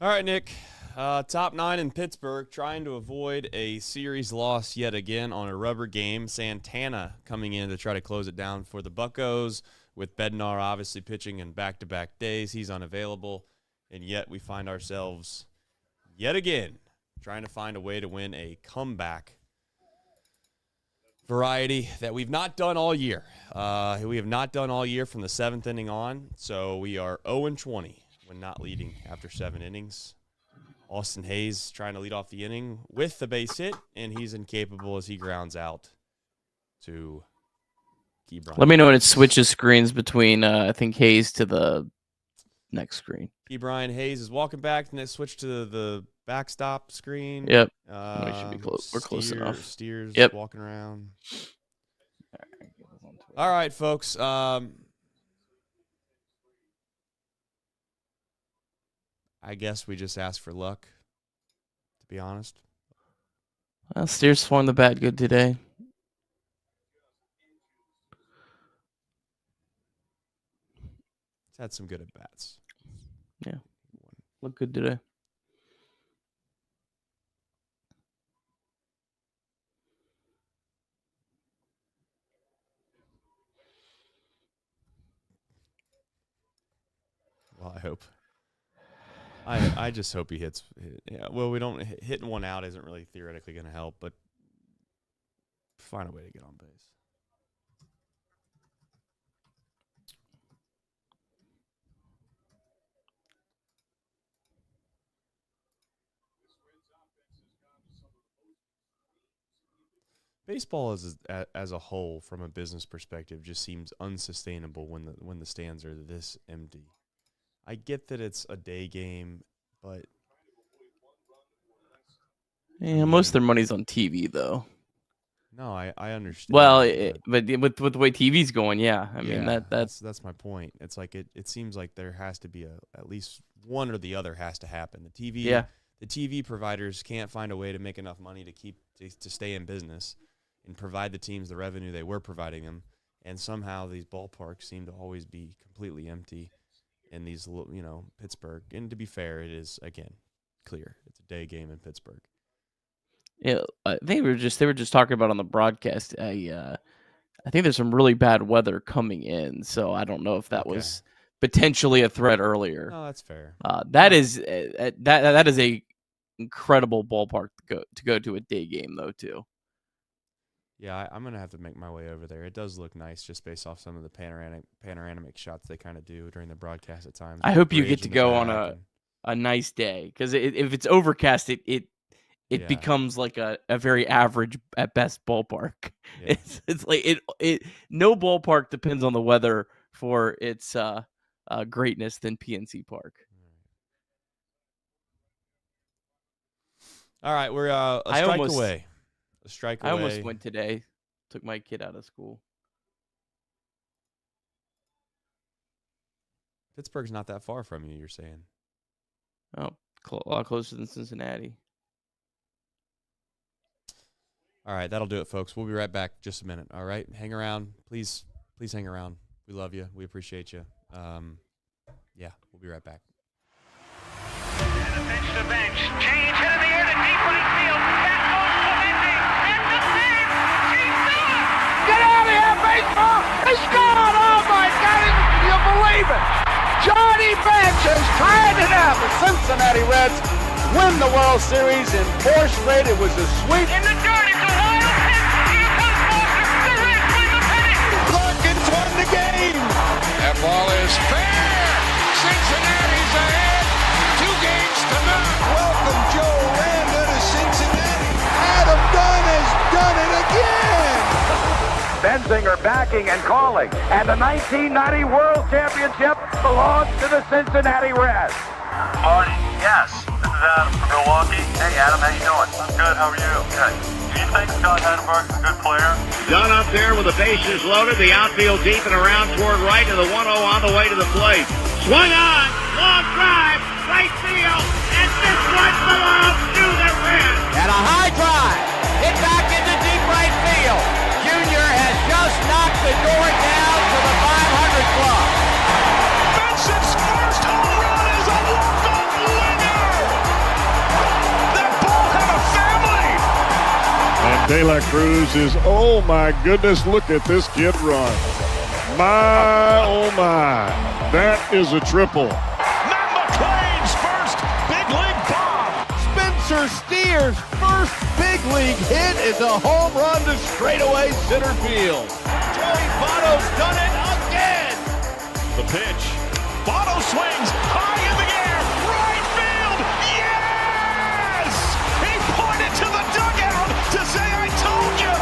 All right, Nick. Top 9 in Pittsburgh, trying to avoid a series loss yet again on a rubber game. Santana coming in to try to close it down for the Buccos, with Bednar obviously pitching in back-to-back days. He's unavailable, and yet we find ourselves yet again trying to find a way to win a comeback variety that we've not done all year. We have not done all year from the 7th inning on, so we are 0-20 when not leading after 7 innings. Austin Hayes trying to lead off the inning with the base hit, and he's incapable as he grounds out to Key Brian. Let me know when it switches screens between, I think, Hayes to the next screen. Key Brian Hayes is walking back, and they switch to the backstop screen. Yep. We should be close. We're close enough. Steers yep. Walking around. All right, folks. I guess we just asked for luck, to be honest. Well, Steers swung the bat good today. He's had some good at-bats. Yeah. Look good today. Well, I hope. I just hope he hits. Yeah, well, we don't hitting one out isn't really theoretically going to help, but find a way to get on base. Baseball as a whole, from a business perspective, just seems unsustainable when the stands are this empty. I get that it's a day game, but yeah, most of their money's on TV, though. No, I understand. Well, but with the way TV's going, yeah. I mean that's my point. It's like it seems like there has to be at least one or the other has to happen. The TV providers can't find a way to make enough money to stay in business and provide the teams the revenue they were providing them, and somehow these ballparks seem to always be completely empty. In these, Pittsburgh, and to be fair, it is again clear it's a day game in Pittsburgh. Yeah, they were just talking about on the broadcast. I think there's some really bad weather coming in, so I don't know if that was potentially a threat earlier. No, that's fair. That is a incredible ballpark to go to a day game though too. Yeah, I'm going to have to make my way over there. It does look nice just based off some of the panoramic shots they kind of do during the broadcast at times. I hope you get to go on a nice day, because if it's overcast, it becomes like a very average at best ballpark. Yeah. It's like no ballpark depends on the weather for its greatness than PNC Park. All right, we're a strike away. I almost went today. Took my kid out of school. Pittsburgh's not that far from you, you're saying? Oh, a lot closer than Cincinnati. All right, that'll do it, folks. We'll be right back in just a minute. All right, hang around. Please hang around. We love you. We appreciate you. We'll be right back. And the bench to bench. Change hit in the air to deep right field. Back goes Clemente. It's the save. She's done. Get out of here, baseball. They scored. Oh, my God. You believe it. Johnny Bench has tied it up. The Cincinnati Reds win the World Series in 4 straight. It was a sweep. In the dirt. It's a wild hit. Here comes Foster. The Reds win the pennant. Perkins won the game. That ball is fair. Cincinnati's ahead. 2 games to none. Welcome, Joe Randa to Cincinnati. Adam Dunn has done it again. Benzinger backing and calling. And the 1990 World Championship belongs to the Cincinnati Reds. Marty, yes. This is Adam from Milwaukee. Hey, Adam, how you doing? I'm good. How are you? Good. Do you think Scott Hatterberg's a good player? Dunn up there with the bases loaded. The outfield deep and around toward right, and the 1-0 on the way to the plate. Swung on. Long drive. Right field. And this one belongs to the Reds. And a high drive. Hit back into deep right field. Junior has just knocked the door down to the 500 club. Benson's first home run is a walk-off winner. De La Cruz is, oh my goodness, look at this kid run. My, oh my, that is a triple. Matt McClain's first big league bomb. Spencer Steer's first big league hit is a home run to straightaway center field. Joey Votto's done it again. The pitch. Votto swings high in the air. Right field. Yes! He pointed to the dugout to say, I told you.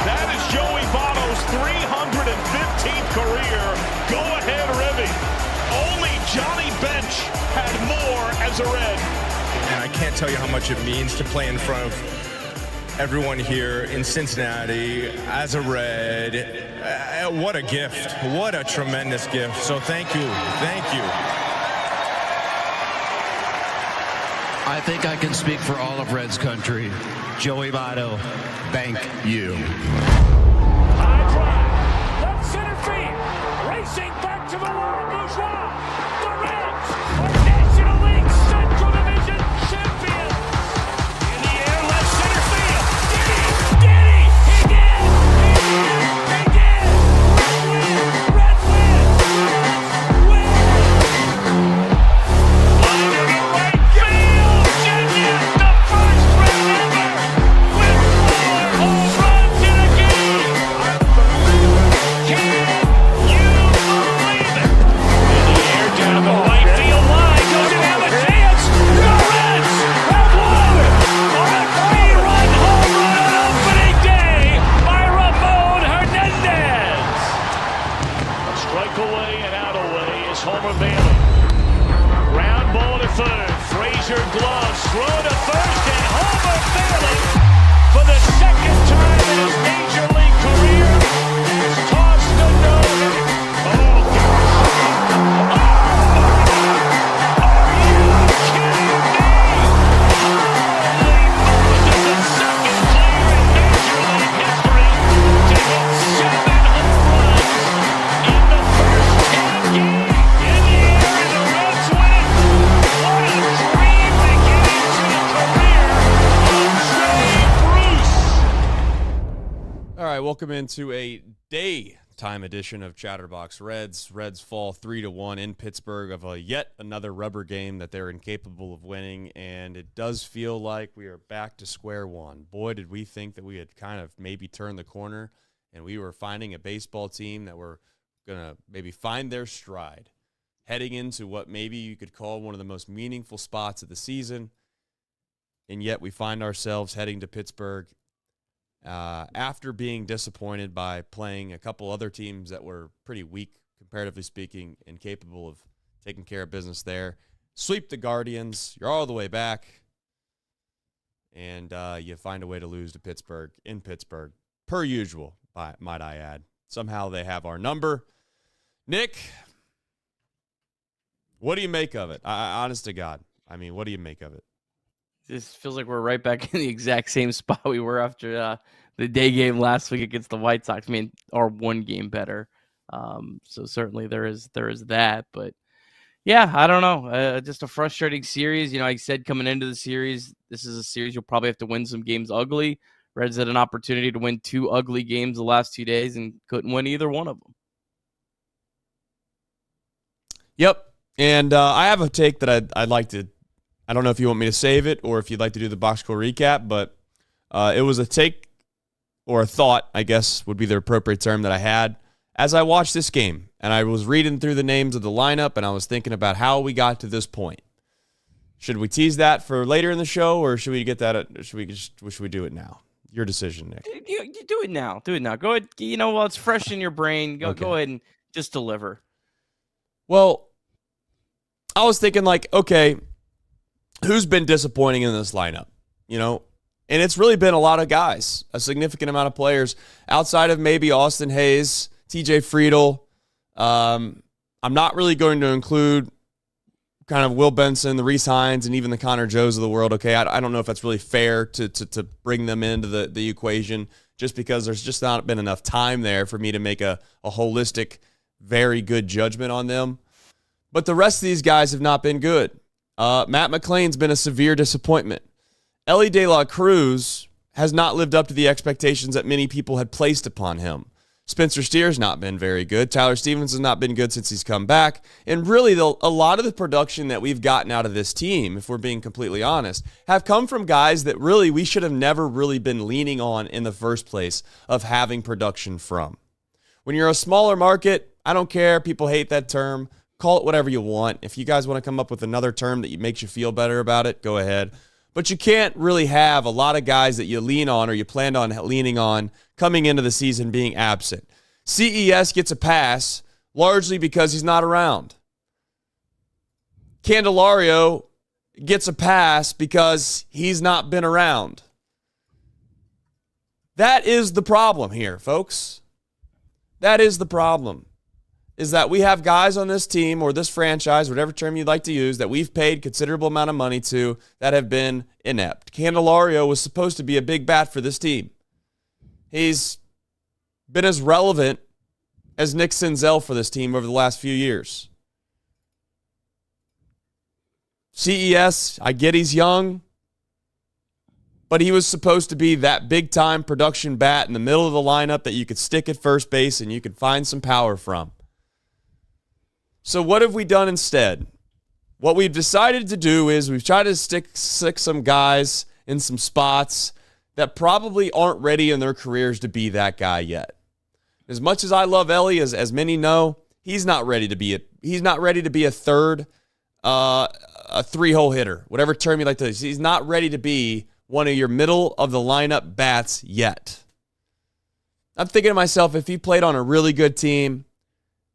That is Joey Votto's 315th career go-ahead ribby. Only Johnny Bench had more as a Red. And I can't tell you how much it means to play in front of everyone here in Cincinnati as a Red. What a gift. What a tremendous gift. So thank you. Thank you. I think I can speak for all of Reds country. Joey Votto, thank you. High drive, left center field, racing back to the wall, Bourgeois. The Reds are National League Central Division champions. In the air, left center field. Did he? He did! He did! Red win! Win! Line to the right field. Genius, the first Red ever with 4 home runs in a game. Can you believe it? In the air, down the right field line. Does it have a chance? The Reds have won on a 3-run home run on opening day by Ramon Hernandez. A strike away and out away is Homer Bailey. Ground ball to third. Frazier gloves. Throw to first and Homer Bailey for the second time in his major league career has tossed a no-hitter. Oh, gosh. Are you kidding me? Holy Moses, the second player in major league history to hit 7 home runs in the first 10 games. In the air and the Reds win. What a dream beginning to the career of Jay Bruce. All right, welcome into a daytime edition of Chatterbox Reds. Reds fall 3-1 in Pittsburgh of a yet another rubber game that they're incapable of winning, and it does feel like we are back to square one. Boy, did we think that we had kind of maybe turned the corner, and we were finding a baseball team that were going to maybe find their stride, heading into what maybe you could call one of the most meaningful spots of the season, and yet we find ourselves heading to Pittsburgh after being disappointed by playing a couple other teams that were pretty weak, comparatively speaking, and capable of taking care of business there. Sweep the Guardians. You're all the way back. And you find a way to lose to Pittsburgh in Pittsburgh, per usual, might I add. Somehow they have our number. Nick, what do you make of it? Honest to God. I mean, what do you make of it? This feels like we're right back in the exact same spot we were after the day game last week against the White Sox. I mean, our one game better. So certainly there is that. But, yeah, I don't know. Just a frustrating series. You know, I said coming into the series, this is a series you'll probably have to win some games ugly. Reds had an opportunity to win 2 ugly games the last 2 days and couldn't win either one of them. Yep. And I have a take that I'd like to – I don't know if you want me to save it or if you'd like to do the box score recap, but it was a take or a thought, I guess would be the appropriate term that I had as I watched this game. And I was reading through the names of the lineup, and I was thinking about how we got to this point. Should we tease that for later in the show, or should we get that? Should we do it now? Your decision, Nick. You do it now. Do it now. Go ahead. You know, while it's fresh in your brain, go ahead and just deliver. Well, I was thinking like, okay, who's been disappointing in this lineup? You know, and it's really been a lot of guys, a significant amount of players outside of maybe Austin Hayes, TJ Friedl. I'm not really going to include kind of Will Benson, the Reese Hines, and even the Connor Joes of the world. Okay, I don't know if that's really fair to bring them into the equation just because there's just not been enough time there for me to make a holistic, very good judgment on them. But the rest of these guys have not been good. Matt McClain's been a severe disappointment. Elly De La Cruz has not lived up to the expectations that many people had placed upon him. Spencer Steer's not been very good. Tyler Stevens has not been good since he's come back. And really, a lot of the production that we've gotten out of this team, if we're being completely honest, have come from guys that really we should have never really been leaning on in the first place of having production from. When you're a smaller market, I don't care. People hate that term. Call it whatever you want. If you guys want to come up with another term that makes you feel better about it, go ahead. But you can't really have a lot of guys that you lean on or you planned on leaning on coming into the season being absent. CES gets a pass largely because he's not around. Candelario gets a pass because he's not been around. That is the problem here, folks. That is the problem. Is that we have guys on this team or this franchise, whatever term you'd like to use, that we've paid considerable amount of money to that have been inept. Candelario was supposed to be a big bat for this team. He's been as relevant as Nick Senzel for this team over the last few years. CES, I get he's young, but he was supposed to be that big-time production bat in the middle of the lineup that you could stick at first base and you could find some power from. So what have we done instead? What we've decided to do is we've tried to stick some guys in some spots that probably aren't ready in their careers to be that guy yet. As much as I love Elly, as many know, he's not ready to be a third, a three-hole hitter, whatever term you like to use. He's not ready to be one of your middle of the lineup bats yet. I'm thinking to myself, if he played on a really good team,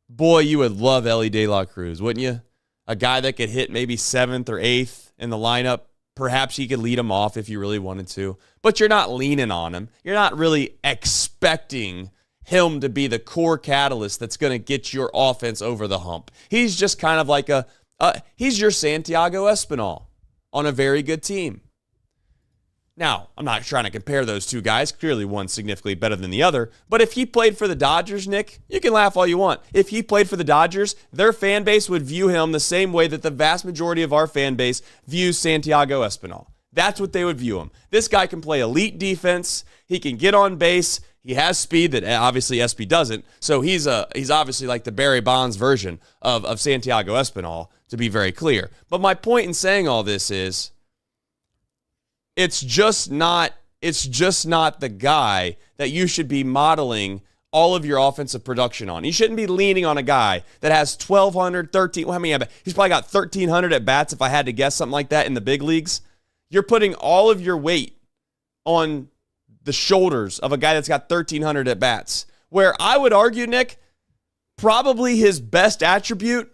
boy, you would love Elly De La Cruz, wouldn't you? A guy that could hit maybe 7th or 8th in the lineup. Perhaps he could lead him off if you really wanted to. But you're not leaning on him. You're not really expecting him to be the core catalyst that's going to get your offense over the hump. He's just kind of like he's your Santiago Espinal on a very good team. Now, I'm not trying to compare those two guys. Clearly, one's significantly better than the other. But if he played for the Dodgers, Nick, you can laugh all you want. If he played for the Dodgers, their fan base would view him the same way that the vast majority of our fan base views Santiago Espinal. That's what they would view him. This guy can play elite defense. He can get on base. He has speed that obviously Espy doesn't. So he's obviously like the Barry Bonds version of Santiago Espinal, to be very clear. But my point in saying all this is, it's just not the guy that you should be modeling all of your offensive production on. You shouldn't be leaning on a guy that has 1,200, 13, how many? He's probably got 1,300 at bats, if I had to guess, something like that in the big leagues. You're putting all of your weight on the shoulders of a guy that's got 1,300 at bats, where I would argue, Nick, probably his best attribute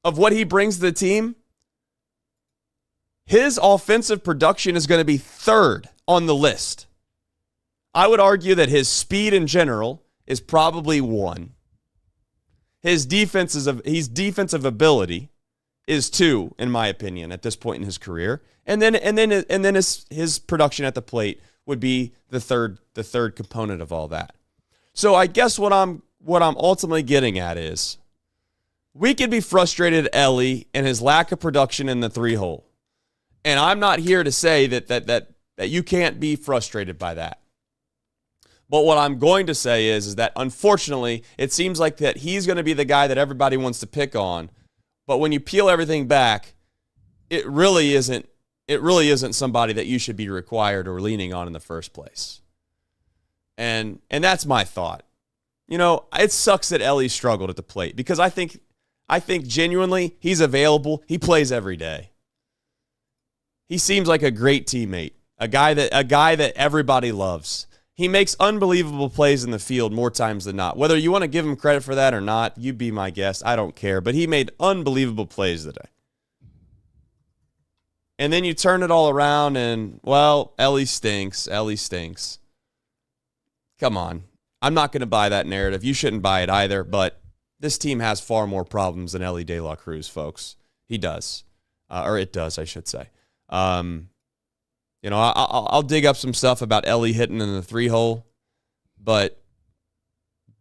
of what he brings to the team, his offensive production is going to be third on the list. I would argue that his speed in general is probably 1. His defensive ability is 2, in my opinion, at this point in his career. And then his production at the plate would be the third component of all that. So I guess what I'm ultimately getting at is we could be frustrated at Elly and his lack of production in the 3-hole. And I'm not here to say that you can't be frustrated by that. But what I'm going to say is that unfortunately, it seems like that he's going to be the guy that everybody wants to pick on. But when you peel everything back, it really isn't somebody that you should be required or leaning on in the first place. And that's my thought. You know, it sucks that Elly struggled at the plate because I think genuinely he's available. He plays every day. He seems like a great teammate, a guy that everybody loves. He makes unbelievable plays in the field more times than not. Whether you want to give him credit for that or not, you be my guest. I don't care. But he made unbelievable plays today. And then you turn it all around and, well, Elly stinks. Elly stinks. Come on. I'm not going to buy that narrative. You shouldn't buy it either. But this team has far more problems than Elly De La Cruz, folks. He does. Or it does, I should say. You know, I'll dig up some stuff about Elly hitting in the 3-hole, but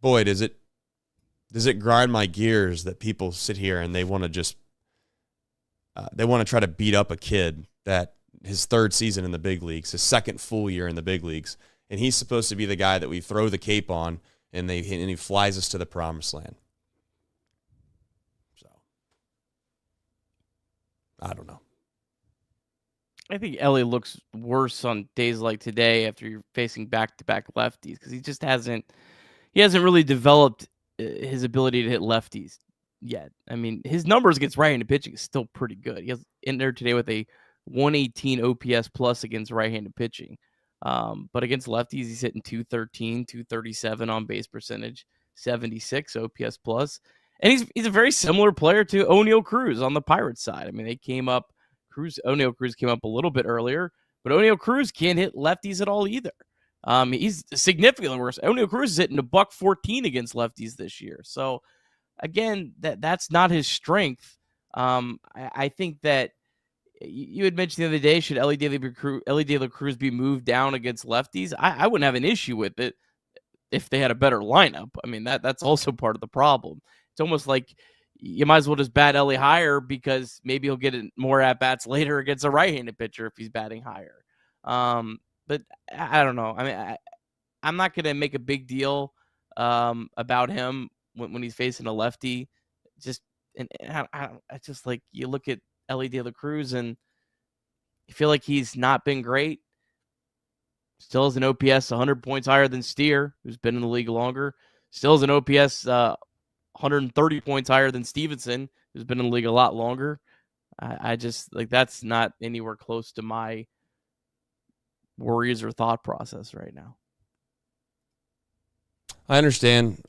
boy, does it grind my gears that people sit here and they want to try to beat up a kid that his third season in the big leagues, his second full year in the big leagues, and he's supposed to be the guy that we throw the cape on, and he flies us to the promised land. So, I don't know. I think Elly looks worse on days like today after you're facing back-to-back lefties because he hasn't really developed his ability to hit lefties yet. I mean, his numbers against right-handed pitching is still pretty good. He has in there today with a 118 OPS plus against right-handed pitching. But against lefties, he's hitting 213, 237 on base percentage, 76 OPS plus. And he's a very similar player to O'Neal Cruz on the Pirates side. I mean, O'Neal Cruz came up a little bit earlier, but O'Neal Cruz can't hit lefties at all either. He's significantly worse. O'Neal Cruz is hitting $114 against lefties this year. So again, that's not his strength. I think that you had mentioned the other day, should Elly De La Cruz be moved down against lefties? I wouldn't have an issue with it if they had a better lineup. I mean, that's also part of the problem. It's almost like you might as well just bat Elly higher because maybe he'll get more at-bats later against a right-handed pitcher if he's batting higher. But I don't know. I mean, I'm not going to make a big deal about him when he's facing a lefty. I just like you look at Elly De La Cruz and you feel like he's not been great. Still has an OPS 100 points higher than Steer, who's been in the league longer. Still has an OPS 130 points higher than Stevenson, who's been in the league a lot longer. I just like that's not anywhere close to my worries or thought process right now. I understand.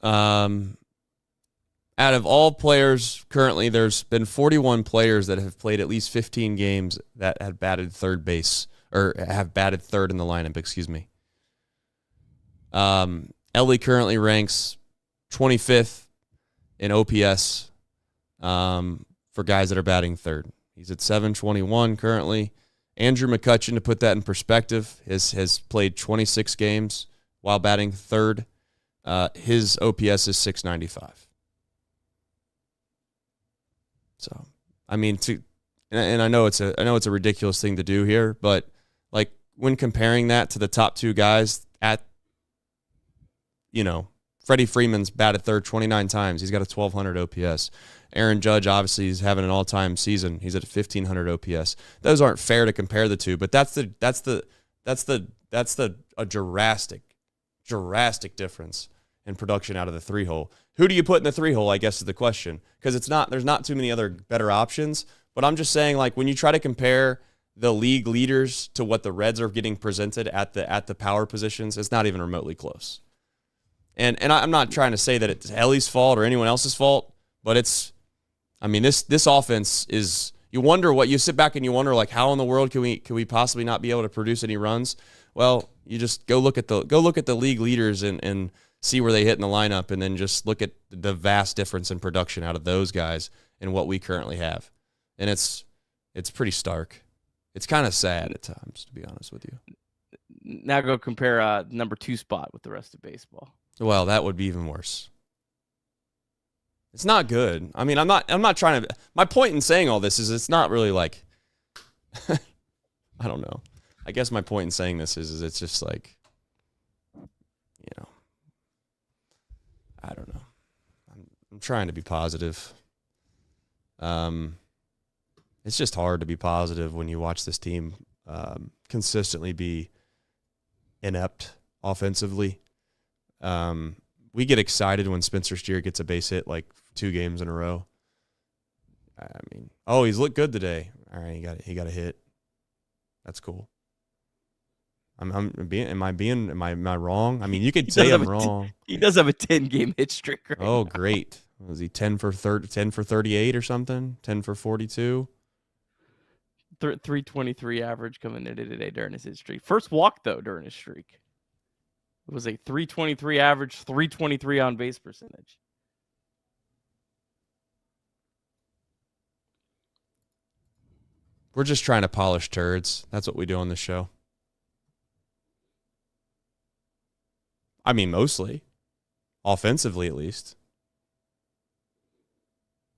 Out of all players currently, there's been 41 players that have played at least 15 games that have batted third base or have batted third in the lineup. Excuse me. Elly currently ranks 25th in OPS for guys that are batting third. He's at 721 currently. Andrew McCutchen, to put that in perspective, has played 26 games while batting third. His OPS is 695. So, I mean, and I know it's a ridiculous thing to do here, but like when comparing that to the top two guys Freddie Freeman's batted third 29 times. He's got a 1,200 OPS. Aaron Judge, obviously, is having an all-time season. He's at 1,500 OPS. Those aren't fair to compare the two, but that's a drastic difference in production out of the three-hole. Who do you put in the three-hole, I guess, is the question. Because there's not too many other better options. But I'm just saying, like, when you try to compare the league leaders to what the Reds are getting presented at the power positions, it's not even remotely close. And I'm not trying to say that it's Elly's fault or anyone else's fault, but this offense is, you sit back and you wonder, like, how in the world can we possibly not be able to produce any runs? Well, you just go look at the league leaders and see where they hit in the lineup, and then just look at the vast difference in production out of those guys and what we currently have. And it's pretty stark. It's kind of sad at times, to be honest with you. Now go compare number 2 spot with the rest of baseball. Well, that would be even worse. It's not good. I mean, I'm not trying to. My point in saying all this is it's not really like. I don't know. I guess my point in saying this is it's just like, I don't know. I'm trying to be positive. It's just hard to be positive when you watch this team consistently be inept offensively. We get excited when Spencer Steer gets a base hit like 2 games in a row. I mean, he's looked good today. All right, he got a hit. That's cool. Am I wrong? I mean, you could say I'm wrong. He does have a 10-game hit streak right now. Great. Was he 10 for 38 or something? 10 for 42? 323 average coming into today during his hit streak. First walk, though, during his streak. It was a 323 average, 323 on base percentage. We're just trying to polish turds. That's what we do on this show. I mean, mostly. Offensively, at least.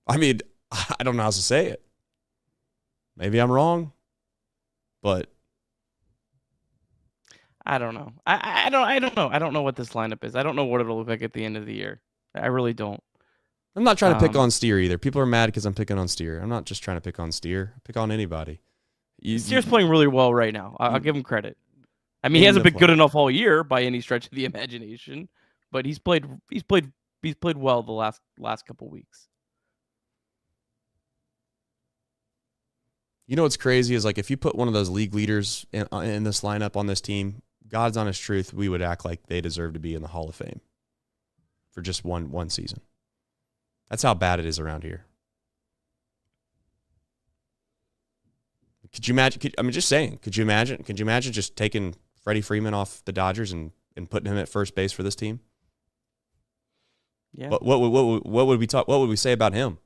I mean, I don't know how else to say it. Maybe I'm wrong. but I don't know. I don't know. I don't know what this lineup is. I don't know what it'll look like at the end of the year. I really don't. I'm not trying to pick on Steer either. People are mad because I'm picking on Steer. I'm not just trying to pick on Steer. I pick on anybody. Steer's playing really well right now. I'll give him credit. I mean, he hasn't been good enough all year by any stretch of the imagination, but he's played well the last couple weeks. You know what's crazy is, like, if you put one of those league leaders in this lineup on this team, God's honest truth, we would act like they deserve to be in the Hall of Fame for just one season. That's how bad it is around here. Could you imagine? I'm just saying. Could you imagine just taking Freddie Freeman off the Dodgers and putting him at first base for this team? Yeah. What would we talk? What would we say about him?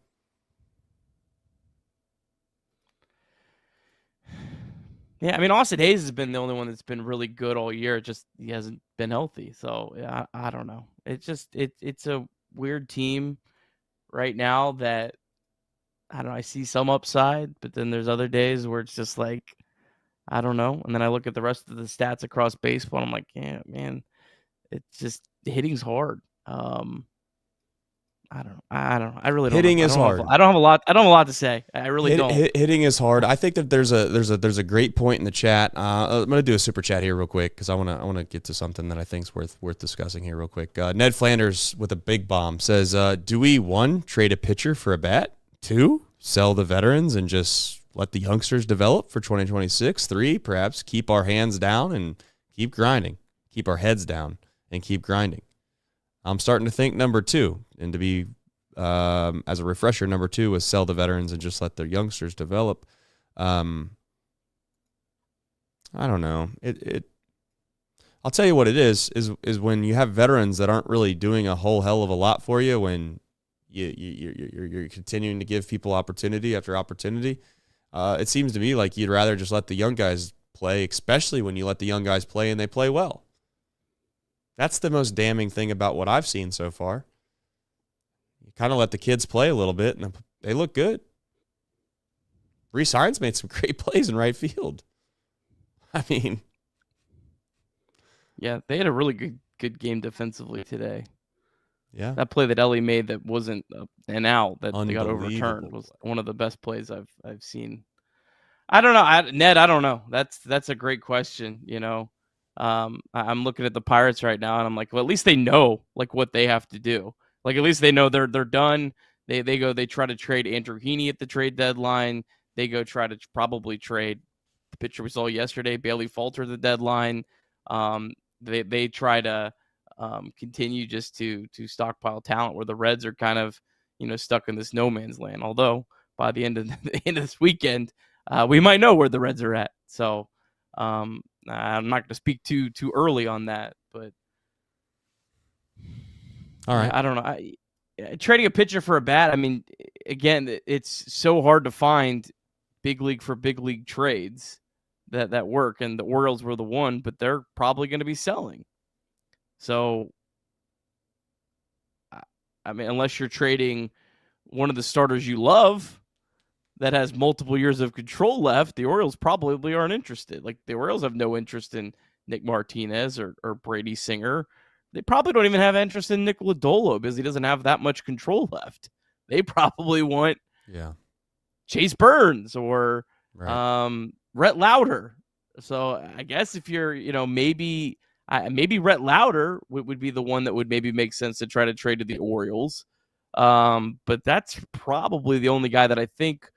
Yeah, I mean, Austin Hayes has been the only one that's been really good all year. Just he hasn't been healthy, so yeah, I don't know. It's a weird team right now that I don't know. I see some upside, but then there's other days where it's just like I don't know. And then I look at the rest of the stats across baseball, and I'm like, yeah, man, it's just hitting's hard. I don't know. I really don't. Hitting is hard. I don't have a lot to say. I really don't. Hitting is hard. I think that there's a great point in the chat. I'm gonna do a super chat here real quick because I wanna get to something that I think is worth discussing here real quick. Ned Flanders with a big bomb says, "Do we 1, trade a pitcher for a bat? 2, sell the veterans and just let the youngsters develop for 2026? 3, perhaps keep our hands down and keep grinding, keep our heads down and keep grinding." I'm starting to think number 2, and to be, as a refresher, number 2 was sell the veterans and just let their youngsters develop. I don't know. I'll tell you what it is when you have veterans that aren't really doing a whole hell of a lot for you, when you're continuing to give people opportunity after opportunity. It seems to me like you'd rather just let the young guys play, especially when you let the young guys play and they play well. That's the most damning thing about what I've seen so far. You kind of let the kids play a little bit, and they look good. Reese Hines made some great plays in right field. I mean, yeah, they had a really good game defensively today. Yeah, that play that Elly made that wasn't an out that they got overturned was one of the best plays I've seen. I don't know, Ned. I don't know. That's a great question. You know. I'm looking at the Pirates right now, and I'm like, well, at least they know like what they have to do. Like, at least they know they're done. They try to trade Hunter Greene at the trade deadline. They go try to probably trade the pitcher we saw yesterday, Bailey Falter, at the deadline. They try to continue just to stockpile talent, where the Reds are kind of stuck in this no man's land. Although by the end of this weekend, we might know where the Reds are at. So. I'm not going to speak too early on that, but all right. I don't know. Trading a pitcher for a bat, I mean, again, it's so hard to find big league for big league trades that work, and the Orioles were the one, but they're probably going to be selling. So, I mean, unless you're trading one of the starters you love that has multiple years of control left, the Orioles probably aren't interested. Like, the Orioles have no interest in Nick Martinez or Brady Singer. They probably don't even have interest in Nick Lodolo because he doesn't have that much control left. They probably want Chase Burns or Rhett Lauder. So I guess if you're, maybe Rhett Lauder would be the one that would maybe make sense to try to trade to the Orioles. But that's probably the only guy that I think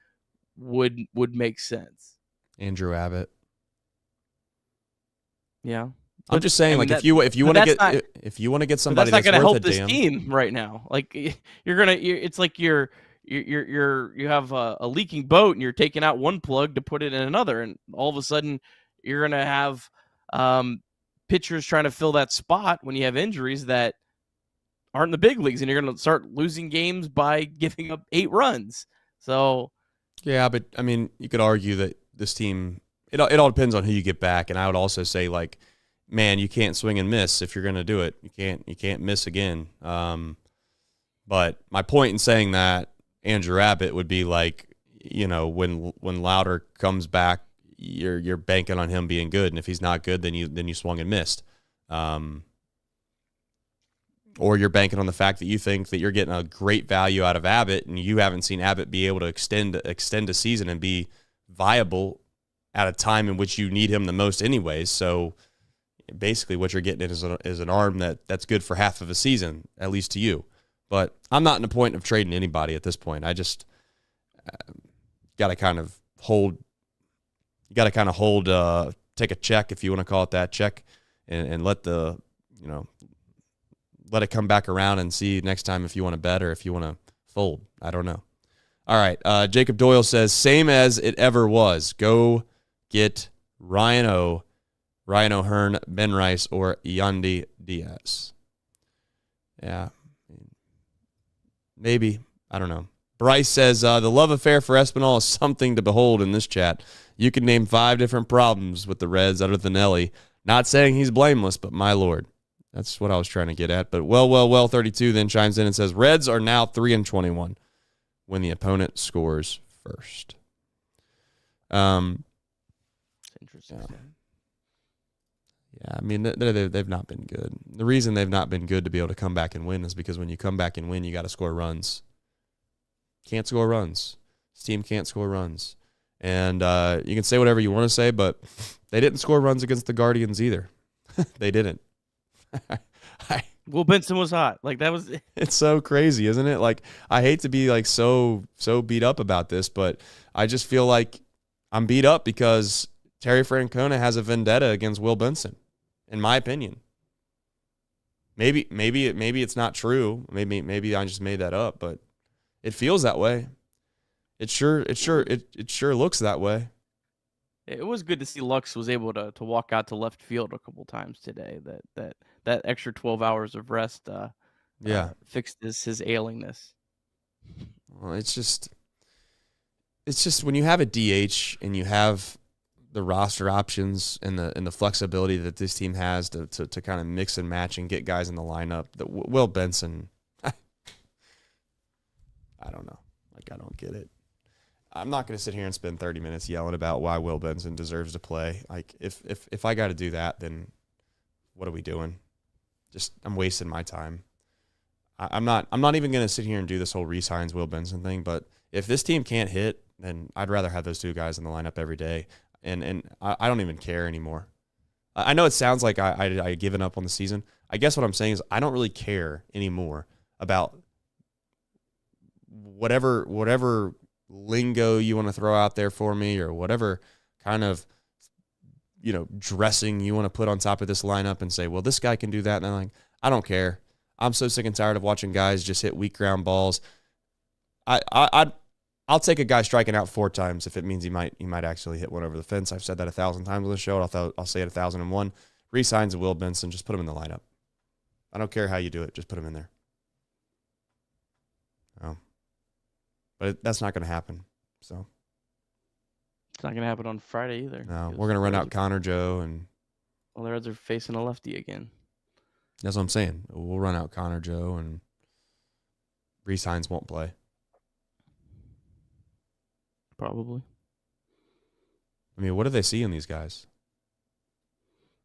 would make sense. Andrew Abbott. Yeah. I'm just saying, like, if you want to get somebody that's not going to help this damn team right now. Like, it's like you have a leaking boat and you're taking out one plug to put it in another, and all of a sudden you're going to have pitchers trying to fill that spot when you have injuries that aren't in the big leagues, and you're going to start losing games by giving up 8 runs. So. Yeah, but I mean, you could argue that this team, it all depends on who you get back. And I would also say, like, man, you can't swing and miss if you're going to do it. You can't miss again. But my point in saying that, Andrew Abbott would be like, when Lauder comes back, you're banking on him being good, and if he's not good, then you swung and missed. Or you're banking on the fact that you think that you're getting a great value out of Abbott, and you haven't seen Abbott be able to extend a season and be viable at a time in which you need him the most anyways. So basically what you're getting is an arm that's good for half of a season, at least to you. But I'm not in a point of trading anybody at this point. I just got to kind of hold, take a check, if you want to call it that, check, and let it come back around and see next time if you want to bet or if you want to fold. I don't know. All right. Jacob Doyle says, same as it ever was. Go get Ryan O'Hearn, Ben Rice, or Yandy Diaz. Yeah. Maybe. I don't know. Bryce says, the love affair for Espinal is something to behold in this chat. You can name 5 different problems with the Reds other than Elly. Not saying he's blameless, but my Lord. That's what I was trying to get at. But well, 32 then chimes in and says, Reds are now 3-21 when the opponent scores first. Interesting. Yeah, I mean, they've not been good. The reason they've not been good to be able to come back and win is because when you come back and win, you got to score runs. Can't score runs. This team can't score runs. And you can say whatever you want to say, but they didn't score runs against the Guardians either. They didn't. Will Benson was hot. Like, that was. It's so crazy, isn't it? Like, I hate to be like so beat up about this, but I just feel like I'm beat up because Terry Francona has a vendetta against Will Benson, in my opinion. Maybe it's not true. Maybe I just made that up, but it feels that way. It sure looks that way. It was good to see Lux was able to walk out to left field a couple times today. That extra 12 hours of rest fixed his ailingness. Well, it's just when you have a DH and you have the roster options and the flexibility that this team has to kind of mix and match and get guys in the lineup. That Will Benson, I don't know. Like, I don't get it. I'm not going to sit here and spend 30 minutes yelling about why Will Benson deserves to play. Like, if I got to do that, then what are we doing? I'm wasting my time. I'm not even going to sit here and do this whole re-signs Will Benson thing, but if this team can't hit, then I'd rather have those 2 guys in the lineup every day. And I don't even care anymore. I know it sounds like I given up on the season. I guess what I'm saying is I don't really care anymore about whatever lingo you want to throw out there for me, or whatever kind of dressing you want to put on top of this lineup and say, well, this guy can do that. And I'm like, I don't care. I'm so sick and tired of watching guys just hit weak ground balls. I'll take a guy striking out 4 times if it means he might actually hit one over the fence. I've said that 1,000 times on the show. I'll say it 1,001. Resigns Will Benson. Just put him in the lineup. I don't care how you do it. Just put him in there. Oh. But that's not going to happen. So it's not going to happen on Friday either. No, we're going to run out Connor Joe and. Well, the Reds are facing a lefty again. That's what I'm saying. We'll run out Connor Joe and Resigns won't play. Probably. I mean, what do they see in these guys?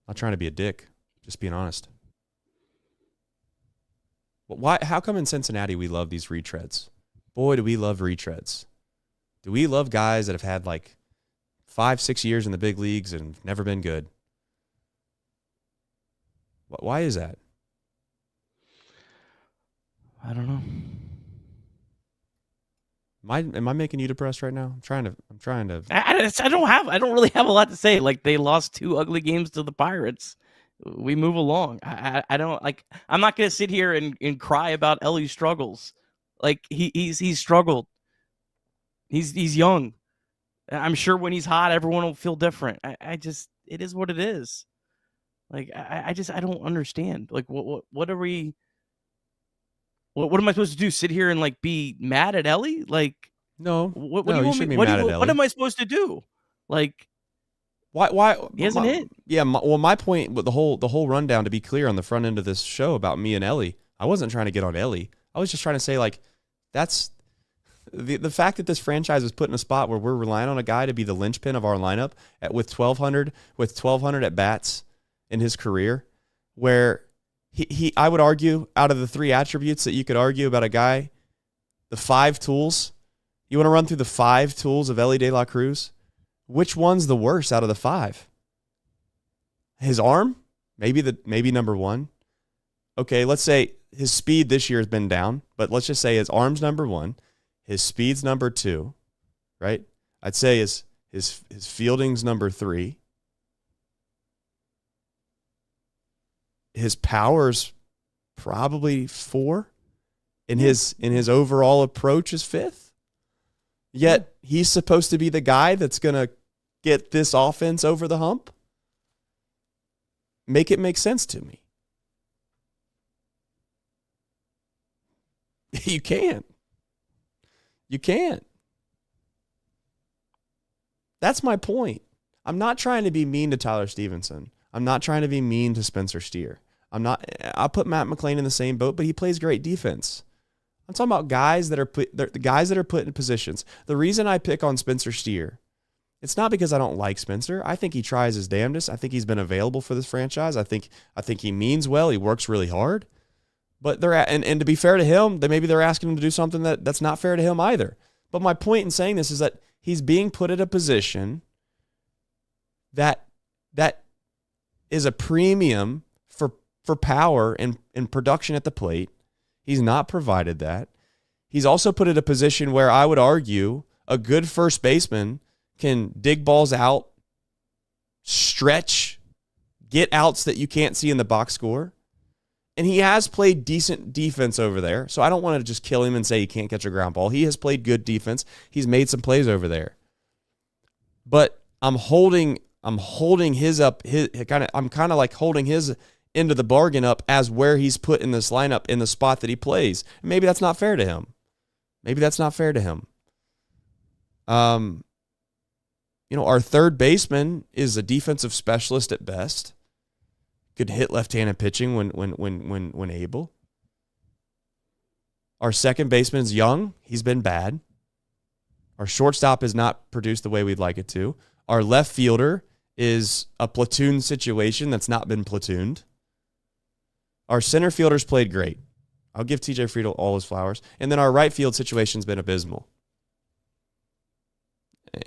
Not trying to be a dick, just being honest. Why? How come in Cincinnati we love these retreads? Boy, do we love retreads. Do we love guys that have had like 5-6 years in the big leagues and never been good? Why is that? I don't know. Am I making you depressed right now? I'm trying to. I don't really have a lot to say. Like, they lost 2 ugly games to the Pirates. We move along. I don't like. I'm not gonna sit here and cry about Elly's struggles. Like, he's struggled. He's young. I'm sure when he's hot, everyone will feel different. It is what it is. Like, I don't understand. Like, what are we? What am I supposed to do? Sit here and like be mad at Elly? Like, no. What do you want me? What am I supposed to do? Like, why he hasn't hit? Yeah. My point with the whole rundown, to be clear, on the front end of this show about me and Elly, I wasn't trying to get on Elly. I was just trying to say, like, that's the fact that this franchise is put in a spot where we're relying on a guy to be the linchpin of our lineup with 1,200 at bats in his career, where I would argue, out of the 3 attributes that you could argue about a guy, the 5 tools, you want to run through the 5 tools of Elly De La Cruz? Which one's the worst out of the 5? His arm? Maybe number 1. Okay, let's say his speed this year has been down, but let's just say his arm's number 1, his speed's number 2, right? I'd say his fielding's number 3. His power's probably 4, and his overall approach is 5th. Yet he's supposed to be the guy that's going to get this offense over the hump. Make it make sense to me. You can't. You can't. That's my point. I'm not trying to be mean to Tyler Stevenson. I'm not trying to be mean to Spencer Steer. I'll put Matt McLain in the same boat, but he plays great defense. I'm talking about guys that are put in positions. The reason I pick on Spencer Steer, it's not because I don't like Spencer. I think he tries his damnedest. I think he's been available for this franchise. I think he means well. He works really hard. But and to be fair to him, maybe they're asking him to do something that's not fair to him either. But my point in saying this is that he's being put in a position that is a premium for power and production at the plate. He's not provided that. He's also put in a position where I would argue a good first baseman can dig balls out, stretch, get outs that you can't see in the box score. And he has played decent defense over there. So I don't want to just kill him and say he can't catch a ground ball. He has played good defense. He's made some plays over there. But I'm holding his up. I'm kind of like holding his end of the bargain up as where he's put in this lineup in the spot that he plays. Maybe that's not fair to him. Our third baseman is a defensive specialist at best. Could hit left-handed pitching when able. Our second baseman's young. He's been bad. Our shortstop has not produced the way we'd like it to. Our left fielder is a platoon situation that's not been platooned. Our center fielder's played great. I'll give TJ Friedl all his flowers. And then our right field situation's been abysmal.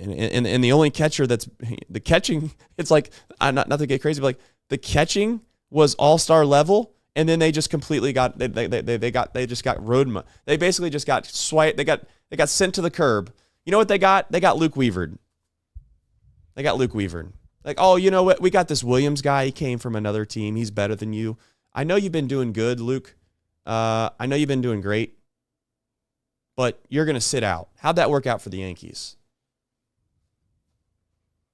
And the only catcher that's the catching, it's like, not to get crazy, but like the catching was all-star level, and then they just completely got they just got road. They basically just got swiped. They got sent to the curb. You know what they got? They got Luke Weavered. Like, oh, you know what? We got this Williams guy. He came from another team. He's better than you. I know you've been doing good, Luke. I know you've been doing great, but you're going to sit out. How'd that work out for the Yankees?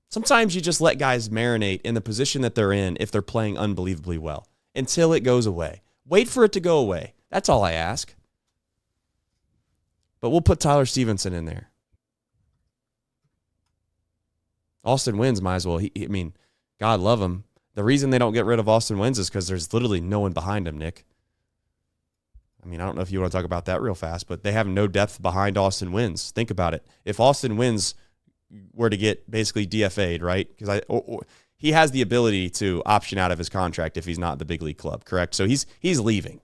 Sometimes you just let guys marinate in the position that they're in if they're playing unbelievably well until it goes away. Wait for it to go away. That's all I ask. But we'll put Tyler Stevenson in there. Austin Wynns might as well. God love him. The reason they don't get rid of Austin Wynns is because there's literally no one behind him, Nick. I don't know if you want to talk about that real fast, but they have no depth behind Austin Wynns. Think about it. If Austin Wynns were to get basically DFA'd, right? Because he has the ability to option out of his contract if he's not the big league club, correct? So he's leaving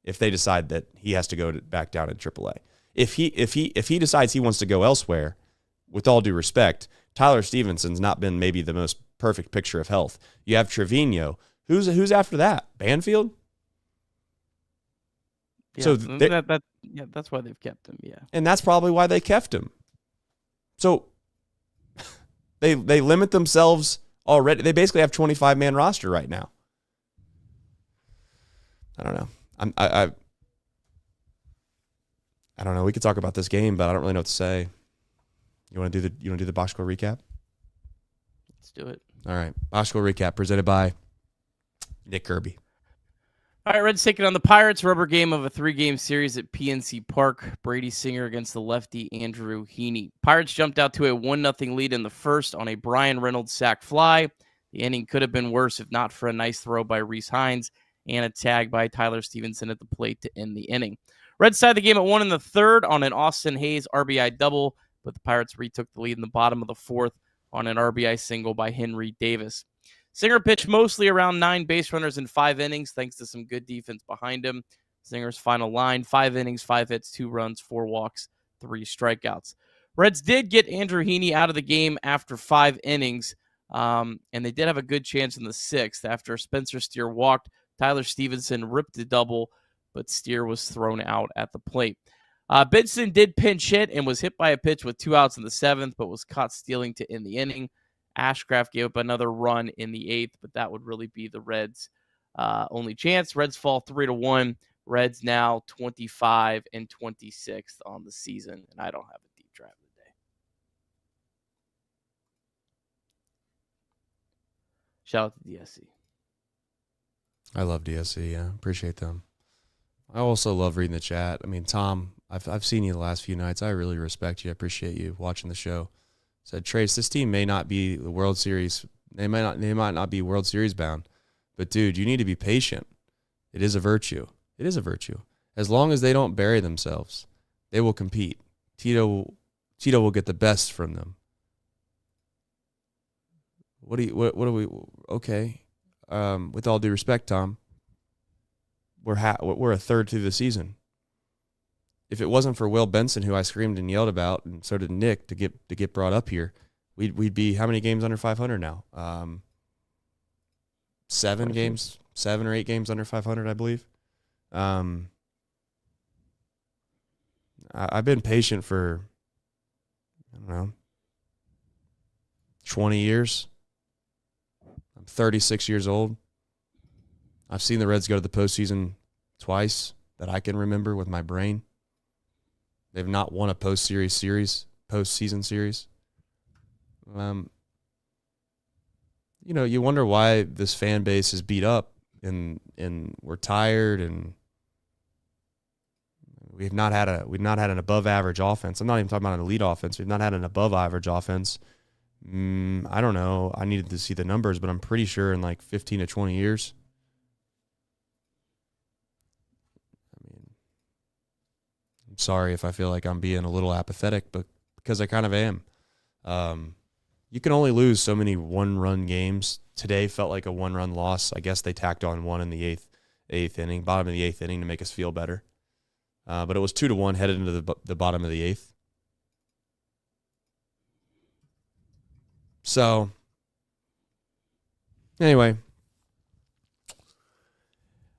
if they decide that he has to go back down in AAA. If he decides he wants to go elsewhere, with all due respect, Tyler Stevenson's not been maybe the most perfect picture of health. You have Trevino. Who's after that? Banfield? Yeah, so that's why they've kept him, yeah. And that's probably why they kept him. So they limit themselves already. They basically have 25-man roster right now. I don't know. I don't know. We could talk about this game, but I don't really know what to say. You want to do the box score recap? Let's do it. All right. Box score recap presented by Nick Kirby. All right, Reds taking on the Pirates. Rubber game of a 3-game series at PNC Park. Brady Singer against the lefty Andrew Heaney. Pirates jumped out to a 1-0 lead in the first on a Brian Reynolds sac fly. The inning could have been worse if not for a nice throw by Reese Hines and a tag by Tyler Stevenson at the plate to end the inning. Reds tied the game at 1 in the third on an Austin Hayes RBI double, but the Pirates retook the lead in the bottom of the fourth on an RBI single by Henry Davis. Singer pitched mostly around 9 base runners in 5 innings, thanks to some good defense behind him. Singer's final line, 5 innings, 5 hits, 2 runs, 4 walks, 3 strikeouts. Reds did get Andrew Heaney out of the game after 5 innings, and they did have a good chance in the 6th. After Spencer Steer walked, Tyler Stevenson ripped a double, but Steer was thrown out at the plate. Benson did pinch hit and was hit by a pitch with 2 outs in the 7th, but was caught stealing to end the inning. Ashcraft gave up another run in the 8th, but that would really be the Reds' only chance. Reds fall 3-1. Reds now 25 and 26th on the season, and I don't have a deep drive today. Shout out to DSC. I love DSC. Yeah, appreciate them. I also love reading the chat. I mean, Tom, I've seen you the last few nights. I really respect you. I appreciate you watching the show. Said, Trace, this team may not be the World Series. They might not be World Series bound. But, dude, you need to be patient. It is a virtue. It is a virtue. As long as they don't bury themselves, they will compete. Tito will get the best from them. What are we? Okay. With all due respect, Tom, we're a third through the season. If it wasn't for Will Benson, who I screamed and yelled about, and so did Nick to get brought up here, we'd be how many games under 500 now? 7 or 8 games under 500, I believe. I've been patient for, I don't know, 20 years. I'm 36 years old. I've seen the Reds go to the postseason twice that I can remember with my brain. They've not won a postseason series. You wonder why this fan base is beat up and we're tired and we've not had an above average offense. I'm not even talking about an elite offense. We've not had an above average offense. I don't know. I needed to see the numbers, but I'm pretty sure in like 15 to 20 years. I'm sorry if I feel like I'm being a little apathetic, but because I kind of am. You can only lose so many one-run games. Today felt like a one-run loss. I guess they tacked on one in the eighth inning, bottom of the 8th inning to make us feel better. But it was 2-1 headed into the bottom of the 8th. So, anyway.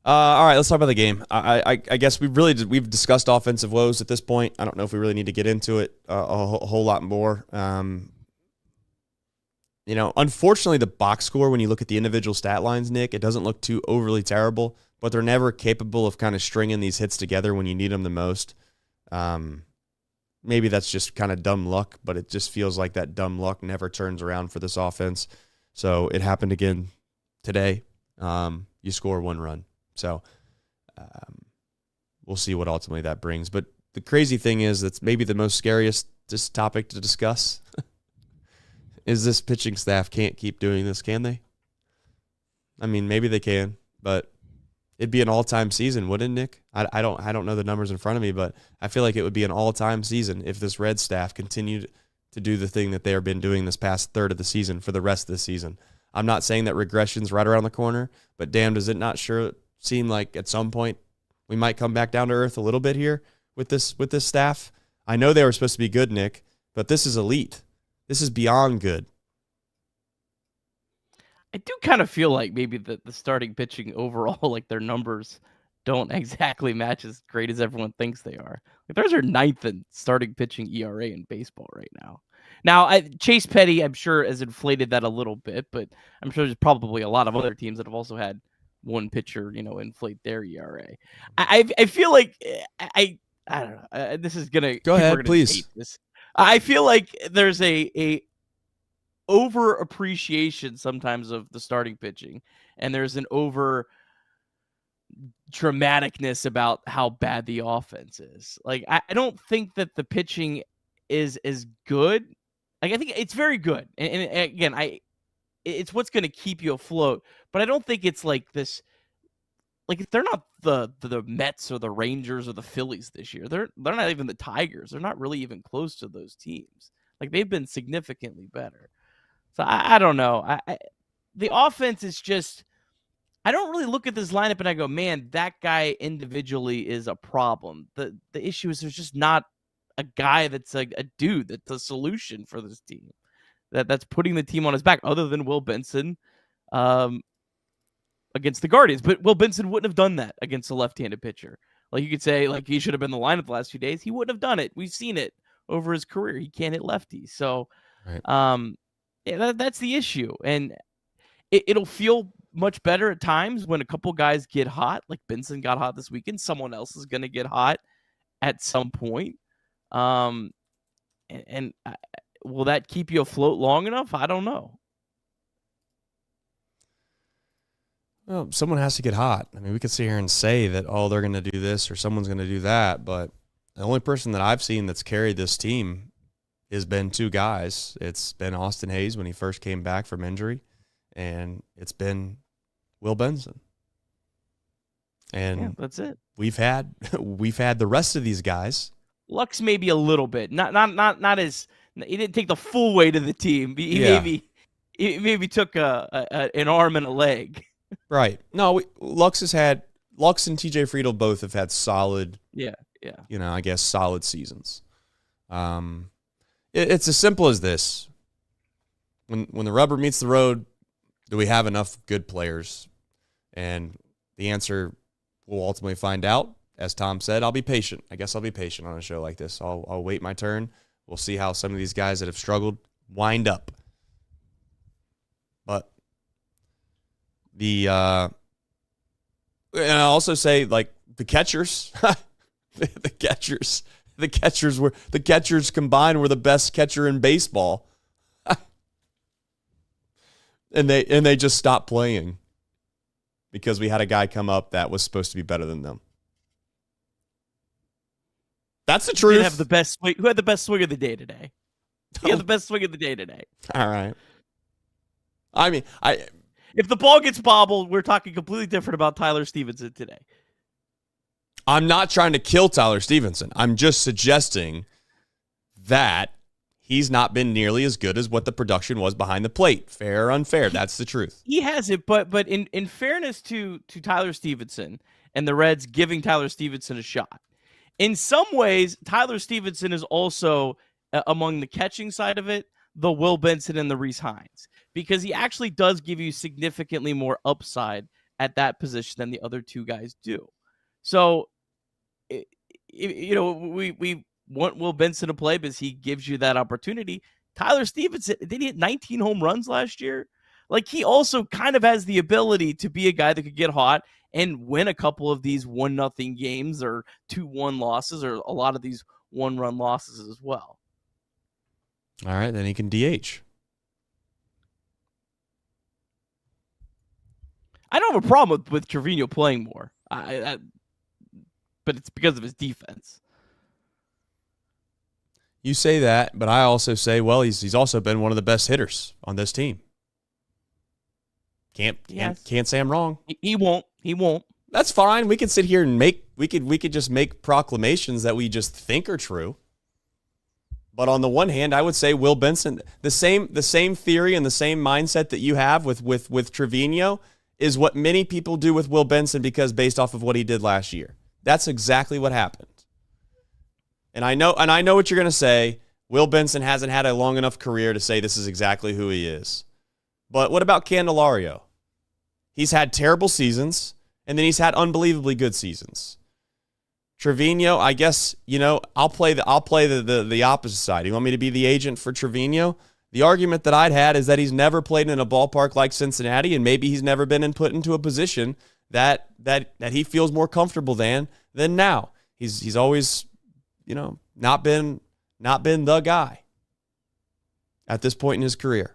All right, let's talk about the game. I guess we've discussed offensive woes at this point. I don't know if we really need to get into it a whole lot more. Unfortunately, the box score, when you look at the individual stat lines, Nick, it doesn't look too overly terrible, but they're never capable of kind of stringing these hits together when you need them the most. Maybe that's just kind of dumb luck, but it just feels like that dumb luck never turns around for this offense. So it happened again today. You score 1 run. So we'll see what ultimately that brings. But the crazy thing is that's maybe the most scariest topic to discuss is this pitching staff can't keep doing this, can they? I mean, maybe they can, but it'd be an all-time season, wouldn't it, Nick? I don't know the numbers in front of me, but I feel like it would be an all-time season if this Red staff continued to do the thing that they have been doing this past third of the season for the rest of the season. I'm not saying that regression's right around the corner, but damn, does it not seem like at some point we might come back down to earth a little bit here with this staff? I know they were supposed to be good, Nick, but this is elite. This is beyond good. I do kind of feel like maybe the starting pitching overall, like their numbers don't exactly match as great as everyone thinks they are. Like there's our 9th in starting pitching ERA in baseball right now. Now, Chase Petty, I'm sure, has inflated that a little bit, but I'm sure there's probably a lot of other teams that have also had one pitcher, inflate their ERA. I feel like I don't know. This is gonna go ahead, please. I feel like there's a over appreciation sometimes of the starting pitching, and there's an over dramaticness about how bad the offense is. Like I don't think that the pitching is as good. Like I think it's very good, and again, it's what's going to keep you afloat. But I don't think it's like this like they're not the Mets or the Rangers or the Phillies this year. They're not even the Tigers. They're not really even close to those teams. Like they've been significantly better. So I don't know. The offense is just, I don't really look at this lineup and I go, man, that guy individually is a problem. The issue is there's just not a guy that's a dude that's a solution for this team that's putting the team on his back other than Will Benson against the Guardians. But Will Benson wouldn't have done that against a left-handed pitcher. Like you could say, like he should have been in the lineup the last few days. He wouldn't have done it. We've seen it over his career. He can't hit lefties. So yeah, that's the issue. And it'll feel much better at times when a couple guys get hot, like Benson got hot this weekend. Someone else is going to get hot at some point. And will that keep you afloat long enough? I don't know. Well, someone has to get hot. I mean, we could sit here and say that, oh, they're going to do this or someone's going to do that, but the only person that I've seen that's carried this team has been two guys. It's been Austin Hayes when he first came back from injury, and it's been Will Benson. And yeah, that's it. We've had the rest of these guys. Lux maybe a little bit, not as he didn't take the full weight of the team. He maybe took an arm and a leg. Right. No, Lux and TJ Friedl both have had solid. Yeah. I guess solid seasons. It's as simple as this. When the rubber meets the road, do we have enough good players? And the answer we'll ultimately find out. As Tom said, I'll be patient. I guess I'll be patient on a show like this. I'll wait my turn. We'll see how some of these guys that have struggled wind up. But and I also say, like, the catchers, the catchers combined were the best catcher in baseball. and they just stopped playing because we had a guy come up that was supposed to be better than them. That's the truth. Who had the best swing of the day today? He had the best swing of the day today. All right. I mean, if the ball gets bobbled, we're talking completely different about Tyler Stevenson today. I'm not trying to kill Tyler Stevenson. I'm just suggesting that he's not been nearly as good as what the production was behind the plate. Fair or unfair, that's the truth. He hasn't, but in fairness to Tyler Stevenson and the Reds giving Tyler Stevenson a shot, in some ways, Tyler Stevenson is also, among the catching side of it, the Will Benson and the Rhys Hines, because he actually does give you significantly more upside at that position than the other two guys do. So, we want Will Benson to play because he gives you that opportunity. Tyler Stevenson, did he hit 19 home runs last year? Like, he also kind of has the ability to be a guy that could get hot and win a couple of these 1-0 games or 2-1 losses or a lot of these 1-run losses as well. All right, then he can DH. I don't have a problem with Trevino playing more, but it's because of his defense. You say that, but I also say, well, he's also been one of the best hitters on this team. Can't say I'm wrong. He won't. That's fine. We can sit here and we could just make proclamations that we just think are true. But on the one hand, I would say Will Benson, the same theory and the same mindset that you have with Trevino is what many people do with Will Benson, because based off of what he did last year. That's exactly what happened. And I know what you're going to say. Will Benson hasn't had a long enough career to say this is exactly who he is. But what about Candelario? He's had terrible seasons, and then he's had unbelievably good seasons. Trevino, I guess, I'll play the opposite side. You want me to be the agent for Trevino? The argument that I'd had is that he's never played in a ballpark like Cincinnati, and maybe he's never been put into a position that he feels more comfortable than now. He's always, not been the guy at this point in his career.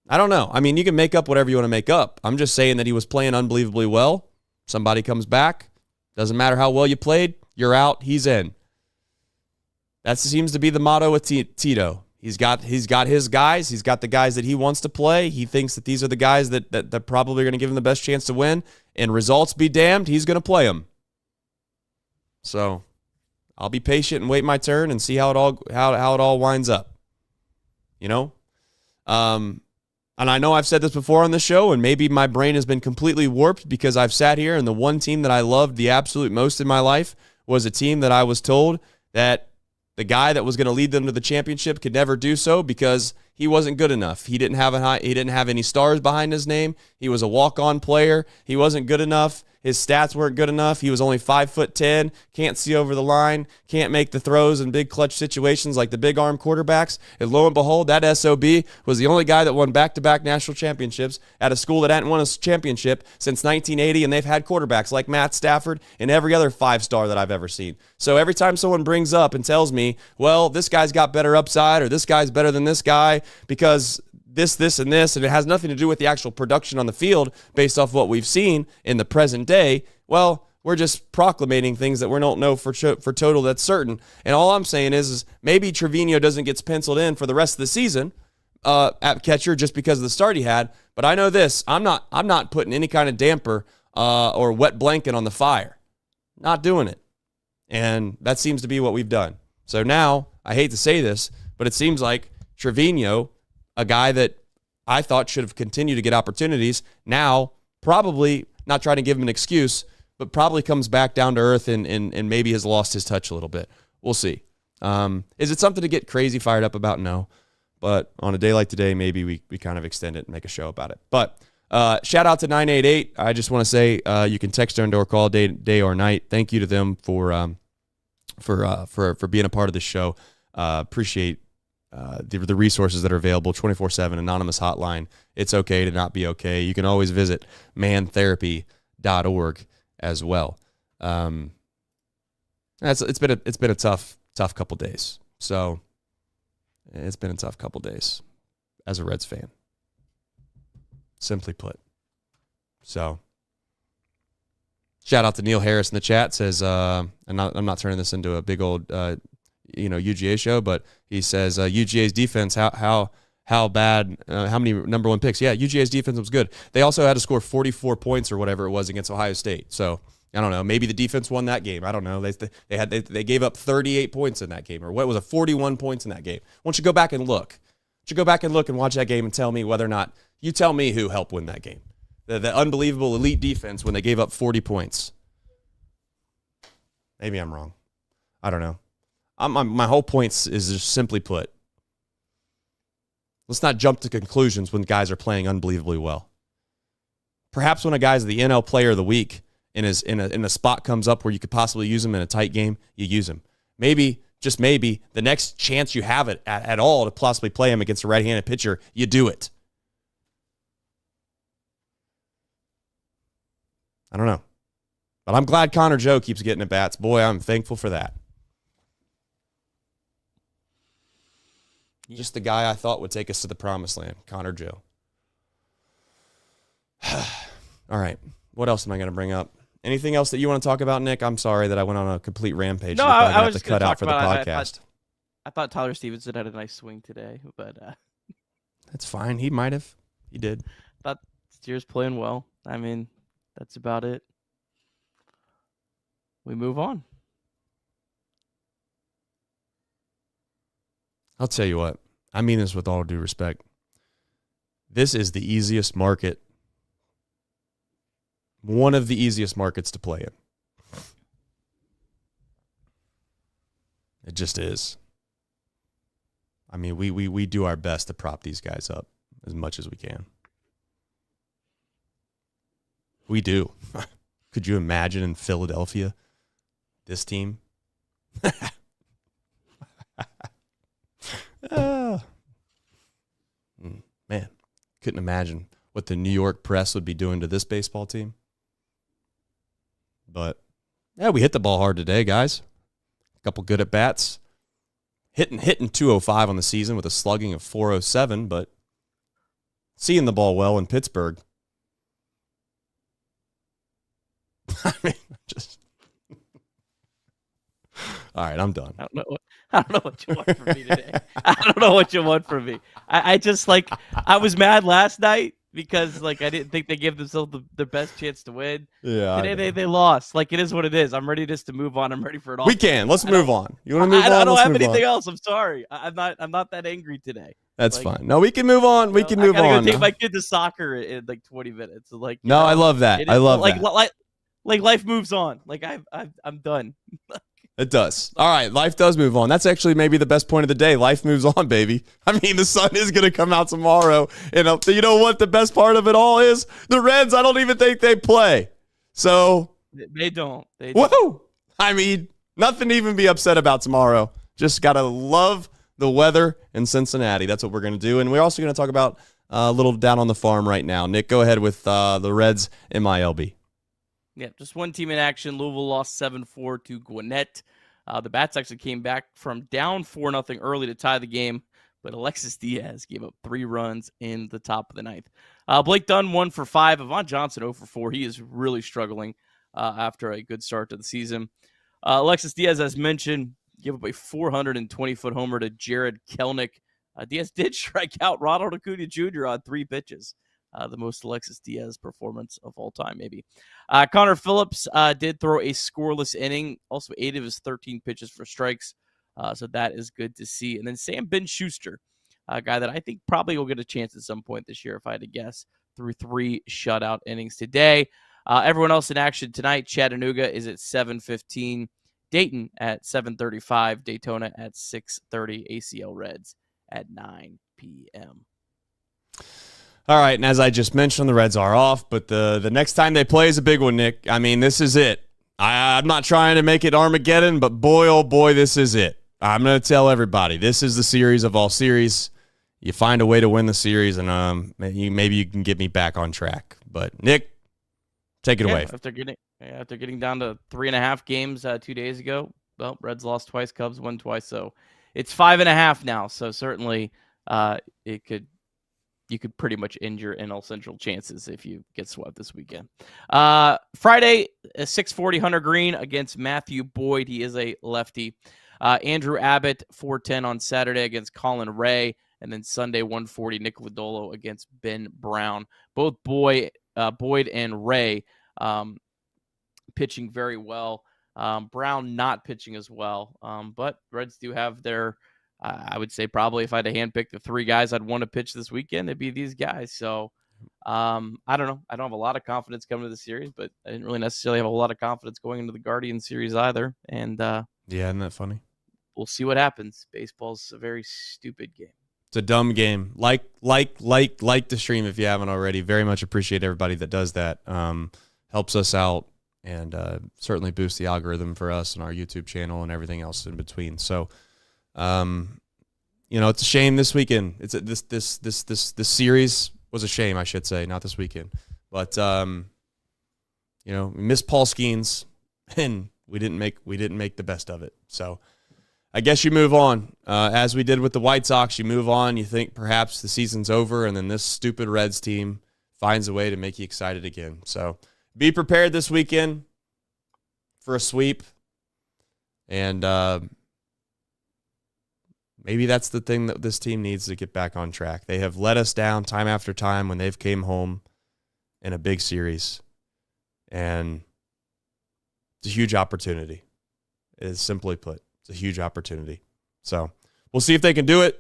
I don't know. I mean, you can make up whatever you want to make up. I'm just saying that he was playing unbelievably well. Somebody comes back. Doesn't matter how well you played. You're out. He's in. That seems to be the motto with Tito. He's got his guys. He's got the guys that he wants to play. He thinks that these are the guys that probably are going to give him the best chance to win. and results be damned, he's going to play them. So I'll be patient and wait my turn and see how it all winds up. You know? And I know I've said this before on the show, and maybe my brain has been completely warped because I've sat here and the one team that I loved the absolute most in my life was a team that I was told that the guy that was going to lead them to the championship could never do so because he wasn't good enough. He didn't have any stars behind his name. He was a walk-on player. He wasn't good enough. His stats weren't good enough. He was only 5'10", can't see over the line, can't make the throws in big clutch situations like the big arm quarterbacks. And lo and behold, that SOB was the only guy that won back-to-back national championships at a school that hadn't won a championship since 1980, and they've had quarterbacks like Matt Stafford and every other five-star that I've ever seen. So every time someone brings up and tells me, well, this guy's got better upside or this guy's better than this guy because this, and this, and it has nothing to do with the actual production on the field based off what we've seen in the present day, well, we're just proclamating things that we don't know for total that's certain. And all I'm saying is maybe Trevino doesn't get penciled in for the rest of the season at catcher just because of the start he had. But I know this, I'm not putting any kind of damper or wet blanket on the fire. Not doing it. And that seems to be what we've done. So now, I hate to say this, but it seems like Trevino, a guy that I thought should have continued to get opportunities, now probably, not trying to give him an excuse, but probably comes back down to earth and maybe has lost his touch a little bit. We'll see. Is it something to get crazy fired up about? No. But on a day like today, maybe we kind of extend it and make a show about it. But shout out to 988. I just want to say you can text or call day or night. Thank you to them for being a part of this show. Appreciate the resources that are available, 24/7 anonymous hotline. It's okay to not be okay. You can always visit mantherapy.org as well. It's been a tough couple days. So it's been a tough couple days as a Reds fan, simply put. So shout out to Neil Harris in the chat, says, I'm not turning this into a big old UGA show, but he says UGA's defense, how bad, how many number one picks? Yeah, UGA's defense was good. They also had to score 44 points or whatever it was against Ohio State. So I don't know. Maybe the defense won that game. I don't know. They gave up 38 points in that game, or what was it, 41 points in that game. Why don't you go back and look? And watch that game and tell me whether or not you tell me who helped win that game. The unbelievable elite defense when they gave up 40 points. Maybe I'm wrong. I don't know. My whole point is just simply put, let's not jump to conclusions when guys are playing unbelievably well. Perhaps when a guy's the NL Player of the Week and is in a spot comes up where you could possibly use him in a tight game, you use him. Maybe, just maybe, the next chance you have it at all to possibly play him against a right-handed pitcher, you do it. I don't know. But I'm glad Connor Joe keeps getting at bats. Boy, I'm thankful for that. Just the guy I thought would take us to the promised land, Connor Joe. All right. What else am I going to bring up? Anything else that you want to talk about, Nick? I'm sorry that I went on a complete rampage. No, I was going to cut out for the podcast. I thought Tyler Stevenson had a nice swing today, but that's fine. He might have. He did. Thought Steer's playing well. I mean, that's about it. We move on. I'll tell you what. I mean this with all due respect. This is the easiest market. One of the easiest markets to play in. It just is. I mean, we do our best to prop these guys up as much as we can. We do. Could you imagine in Philadelphia, this team? Man, couldn't imagine what the New York press would be doing to this baseball team. But, yeah, we hit the ball hard today, guys. A couple good at-bats. Hitting 205 on the season with a slugging of 407, but seeing the ball well in Pittsburgh. I mean, just... All right, I'm done. I don't know what you want from me today. I don't know what you want from me. I just, like, I was mad last night because like I didn't think they gave themselves the best chance to win. Yeah. Today they lost. Like it is what it is. I'm ready just to move on. I'm ready for it all. We can. Let's move on. You want to move on? I don't Let's have move anything on. else. I'm sorry. I'm not that angry today. That's fine. No, we can move on. We can move on. I gotta go take my kid to soccer in like 20 minutes. Like no, I love that. I love that. Like life moves on. Like I'm done. It does. All right, life does move on. That's actually maybe the best point of the day. Life moves on, baby. I mean, the sun is going to come out tomorrow. And you know what the best part of it all is? The Reds, I don't even think they play. So. They don't. Whoa. I mean, nothing to even be upset about tomorrow. Just got to love the weather in Cincinnati. That's what we're going to do. And we're also going to talk about a little down on the farm right now. Nick, go ahead with the Reds MiLB. Yeah, just one team in action. Louisville lost 7-4 to Gwinnett. The Bats actually came back from down 4-0 early to tie the game, but Alexis Diaz gave up 3 runs in the top of the ninth. Blake Dunn 1 for 5. Avant Johnson 0 for 4. He is really struggling after a good start to the season. Alexis Diaz, as mentioned, gave up a 420-foot homer to Jared Kelnick. Diaz did strike out Ronald Acuna Jr. on 3 pitches. The most Alexis Diaz performance of all time, maybe. Connor Phillips did throw a scoreless inning, also 8 of his 13 pitches for strikes, so that is good to see. And then Sam Ben-Schuster, a guy that I think probably will get a chance at some point this year, if I had to guess, through 3 shutout innings today. Everyone else in action tonight, Chattanooga is at 7:15, Dayton at 7:35, Daytona at 6:30, ACL Reds at 9 p.m. All right, and as I just mentioned, the Reds are off, but the next time they play is a big one, Nick. I mean, this is it. I'm not trying to make it Armageddon, but boy, oh boy, this is it. I'm going to tell everybody, this is the series of all series. You find a way to win the series, and maybe you can get me back on track. But, Nick, take it away. After getting down to 3.5 games 2 days ago, well, Reds lost twice, Cubs won twice, so it's 5.5 now. So certainly you could pretty much end your NL Central chances if you get swept this weekend. Friday, 6:40, Hunter Greene against Matthew Boyd. He is a lefty. Andrew Abbott, 4:10 on Saturday against Colin Ray. And then Sunday, 1:40, Nick Lodolo against Ben Brown. Both Boyd and Ray pitching very well. Brown not pitching as well. But Reds do have their... I would say probably if I had to handpick the 3 guys I'd want to pitch this weekend, it'd be these guys. So I don't know. I don't have a lot of confidence coming to the series, but I didn't really necessarily have a lot of confidence going into the Guardians series either. And yeah, isn't that funny? We'll see what happens. Baseball's a very stupid game. It's a dumb game. Like the stream if you haven't already. Very much appreciate everybody that does that. Helps us out and certainly boosts the algorithm for us and our YouTube channel and everything else in between. So. It's a shame this weekend. This series was a shame, I should say, not this weekend. But we missed Paul Skeens, and we didn't make the best of it. So I guess you move on, as we did with the White Sox. You move on. You think perhaps the season's over, and then this stupid Reds team finds a way to make you excited again. So be prepared this weekend for a sweep, and maybe that's the thing that this team needs to get back on track. They have let us down time after time when they've came home in a big series. And it's a huge opportunity. It is simply put. It's a huge opportunity. So we'll see if they can do it.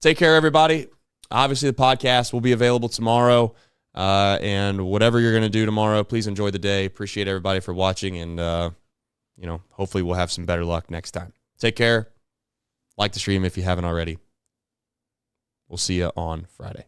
Take care, everybody. Obviously, the podcast will be available tomorrow. And whatever you're going to do tomorrow, please enjoy the day. Appreciate everybody for watching. And, hopefully we'll have some better luck next time. Take care. Like the stream if you haven't already. We'll see you on Friday.